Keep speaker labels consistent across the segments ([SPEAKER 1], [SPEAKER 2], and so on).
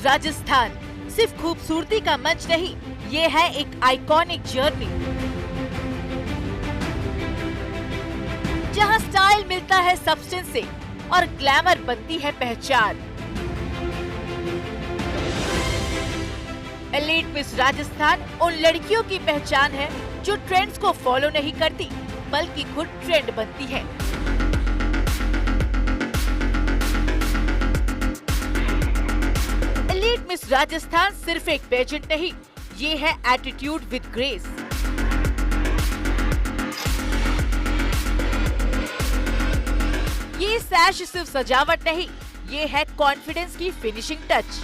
[SPEAKER 1] राजस्थान सिर्फ खूबसूरती का मंच नहीं, ये है एक आइकॉनिक जर्नी जहां स्टाइल मिलता है सब्सटेंस से और ग्लैमर बनती है पहचान। एलीट मिस राजस्थान उन लड़कियों की पहचान है जो ट्रेंड्स को फॉलो नहीं करती बल्कि खुद ट्रेंड बनती है। एलीट मिस राजस्थान सिर्फ एक पेजेंट नहीं, ये है एटीट्यूड विद ग्रेस। ये सैश सिर्फ सजावट नहीं, ये है कॉन्फिडेंस की फिनिशिंग टच।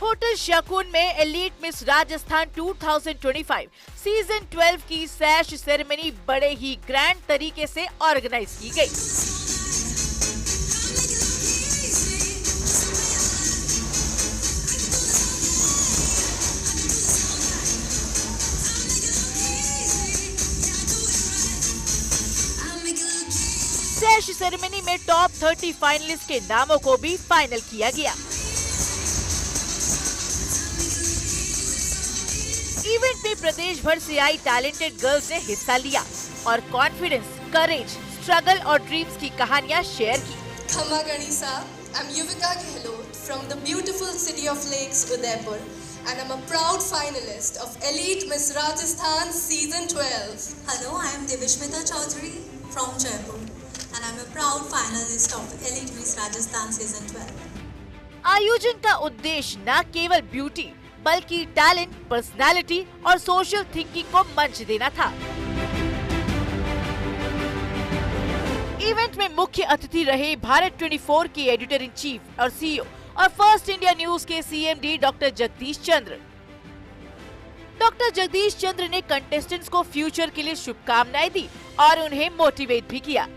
[SPEAKER 1] होटल शकुन में एलीट मिस राजस्थान 2025 सीजन 12 की सैश सेरेमनी बड़े ही ग्रैंड तरीके से ऑर्गेनाइज की गई। सैश सेरेमनी में टॉप 30 फाइनलिस्ट के नामों को भी फाइनल किया गया। इवेंट में प्रदेश भर से आई टैलेंटेड गर्ल्स ने हिस्सा लिया और कॉन्फिडेंस, करेज, स्ट्रगल और ड्रीम्स की कहानियां शेयर की।
[SPEAKER 2] खम्मा गणिसा, I'm Yuvika Gehlot from the beautiful city of Lakes, Udaipur, and I'm a proud finalist of Elite Miss Rajasthan Season 12.
[SPEAKER 3] Hello, I am Divishmita Chaudhary from Jaipur, and I'm a proud finalist of Elite Miss Rajasthan Season 12.
[SPEAKER 1] आयोजन का उद्देश्य न केवल beauty बल्कि talent, personality और social thinking को मंच देना था। इवेंट में मुख्य अतिथि रहे भारत 24 के एडिटर इन चीफ और सीईओ और फर्स्ट इंडिया न्यूज के सीएमडी डॉक्टर जगदीश चंद्र। डॉक्टर जगदीश चंद्र ने कंटेस्टेंट्स को फ्यूचर के लिए शुभकामनाएं दी और उन्हें मोटिवेट भी किया।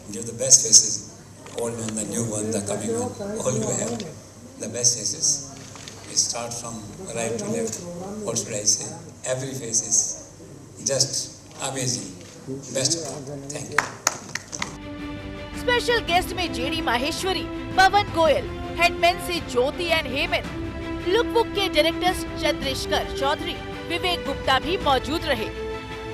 [SPEAKER 4] Give the best faces, old one, the new one, the coming one, all to have the best faces. We start from right to left. What should I say? Every face is just amazing. Best of all. Thank you.
[SPEAKER 1] Special guest में JD Maheshwari, पवन Goyal, headman से ज्योति and Hemant, lookbook के directors Chandrasekhar Chaudhary, विवेक गुप्ता भी मौजूद रहे।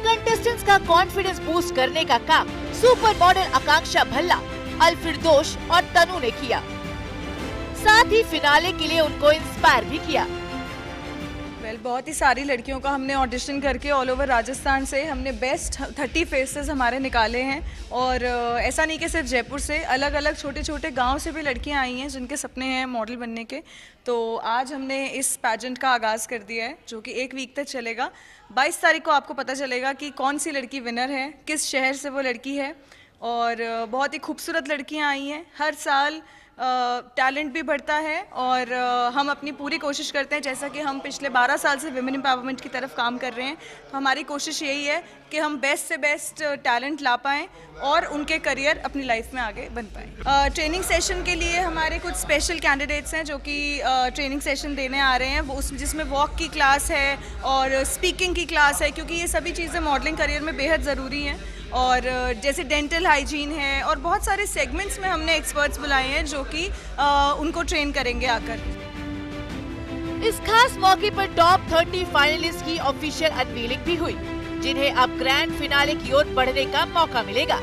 [SPEAKER 1] Contestants का confidence boost करने का काम सुपर मॉडल आकांक्षा भल्ला, अलफिरदोश और तनु ने किया। साथ ही फिनाले के लिए उनको इंस्पायर भी किया।
[SPEAKER 5] बहुत ही सारी लड़कियों का हमने ऑडिशन करके ऑल ओवर राजस्थान से हमने बेस्ट 30 फेसेस हमारे निकाले हैं। और ऐसा नहीं कि सिर्फ जयपुर से, अलग अलग छोटे छोटे गांव से भी लड़कियां आई हैं जिनके सपने हैं मॉडल बनने के। तो आज हमने इस पैजेंट का आगाज़ कर दिया है जो कि 1 वीक तक चलेगा। 22 तारीख को आपको पता चलेगा कि कौन सी लड़की विनर है, किस शहर से वो लड़की है। और बहुत ही खूबसूरत लड़कियाँ आई हैं। हर साल टैलेंट भी बढ़ता है और हम अपनी पूरी कोशिश करते हैं, जैसा कि हम पिछले 12 साल से विमेन एम्पावरमेंट की तरफ काम कर रहे हैं। तो हमारी कोशिश यही है कि हम बेस्ट से बेस्ट टैलेंट ला पाएँ और उनके करियर अपनी लाइफ में आगे बन पाएँ। ट्रेनिंग सेशन के लिए हमारे कुछ स्पेशल कैंडिडेट्स हैं जो कि ट्रेनिंग सेशन देने आ रहे हैं, वो जिसमें वॉक की क्लास है और स्पीकिंग की क्लास है, क्योंकि ये सभी चीज़ें मॉडलिंग करियर में बेहद ज़रूरी हैं। और जैसे डेंटल हाइजीन है और बहुत सारे सेगमेंट्स में हमने एक्सपर्ट्स बुलाए हैं जो कि उनको ट्रेन करेंगे आकर।
[SPEAKER 1] इस खास मौके पर टॉप 30 फाइनलिस्ट की ऑफिशियल अनवीलिंग भी हुई, जिन्हें अब ग्रैंड फिनाले की ओर बढ़ने का मौका मिलेगा।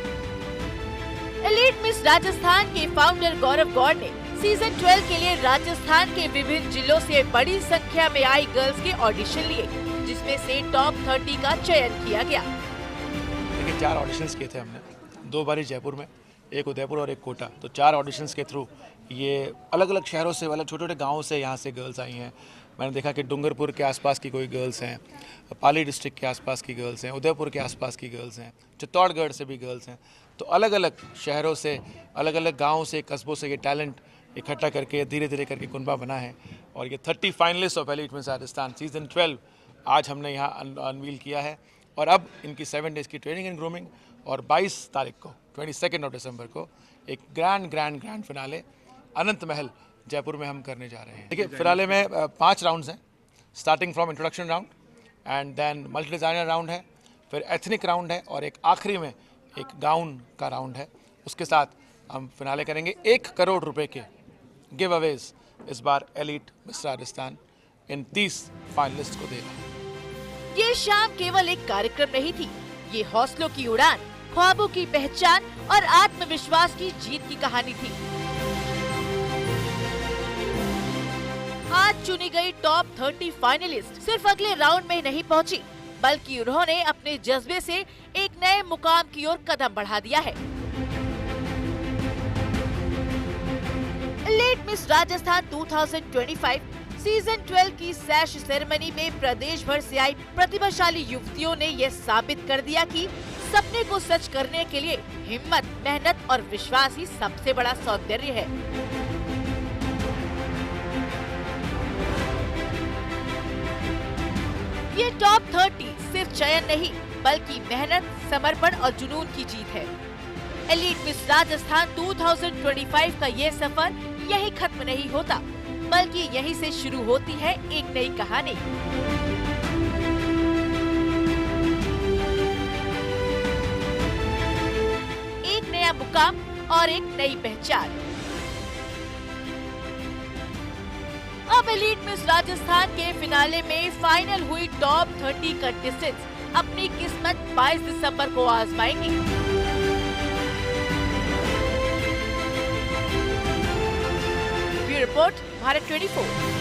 [SPEAKER 1] एलीट मिस राजस्थान के फाउंडर गौरव गौड़ ने सीजन 12 के लिए राजस्थान के विभिन्न जिलों से बड़ी संख्या में आई गर्ल्स के ऑडिशन लिए, जिसमें से टॉप 30 का चयन किया गया।
[SPEAKER 6] 4 ऑडिशंस किए थे हमने, 2 बारी जयपुर में, एक उदयपुर और एक कोटा। तो 4 ऑडिशंस के थ्रू ये अलग अलग शहरों से, मतलब छोटे छोटे गाँव से यहाँ से गर्ल्स आई हैं। मैंने देखा कि डूंगरपुर के आसपास की कोई गर्ल्स हैं, पाली डिस्ट्रिक्ट के आसपास की गर्ल्स हैं, उदयपुर के आसपास की गर्ल्स हैं, चित्तौड़गढ़ से भी गर्ल्स हैं। तो अलग अलग शहरों से, अलग अलग गाँव से, कस्बों से ये टैलेंट इकट्ठा करके धीरे धीरे करके कुनबा बना है। और ये 30 finalist of elite miss Rajasthan season 12 आज हमने यहाँ अनवील किया है। और अब इनकी 7 डेज़ की ट्रेनिंग एंड ग्रूमिंग और 22 तारीख को 22 दिसंबर को एक ग्रैंड फिनाले अनंत महल जयपुर में हम करने जा रहे हैं। देखिए, फिनाले में 5 राउंड्स हैं। Starting from introduction round and then multi designer round है, फिर एथनिक राउंड है और एक आखिरी में एक गाउन का राउंड है। उसके साथ हम फिनाले करेंगे। 1 करोड़ रुपए के गिव अवेज इस बार एलीट मिस राजस्थान इन 30 फाइनलिस्ट को दे रहा है।
[SPEAKER 1] ये शाम केवल एक कार्यक्रम नहीं थी, ये हौसलों की उड़ान, ख्वाबों की पहचान और आत्मविश्वास की जीत की कहानी थी। आज चुनी गई टॉप 30 फाइनलिस्ट सिर्फ अगले राउंड में नहीं पहुंची, बल्कि उन्होंने अपने जज्बे से एक नए मुकाम की ओर कदम बढ़ा दिया है। एलीट मिस राजस्थान 2025 सीजन 12 की सैश सेरेमनी में प्रदेश भर से आई प्रतिभाशाली युवतियों ने यह साबित कर दिया कि सपने को सच करने के लिए हिम्मत, मेहनत और विश्वास ही सबसे बड़ा सौंदर्य है। ये टॉप 30 सिर्फ चयन नहीं, बल्कि मेहनत, समर्पण और जुनून की जीत है। एलीट मिस राजस्थान 2025 का ये सफर यही खत्म नहीं होता, बल्कि यहीं से शुरू होती है एक नई कहानी। एक नया मुकाम और एक नई पहचान। अब एलीट मिस राजस्थान के फिनाले में फाइनल हुई टॉप 30 कंटेस्टेंट्स अपनी किस्मत 22 दिसंबर को आजमाएंगी। रिपोर्ट भारत 24।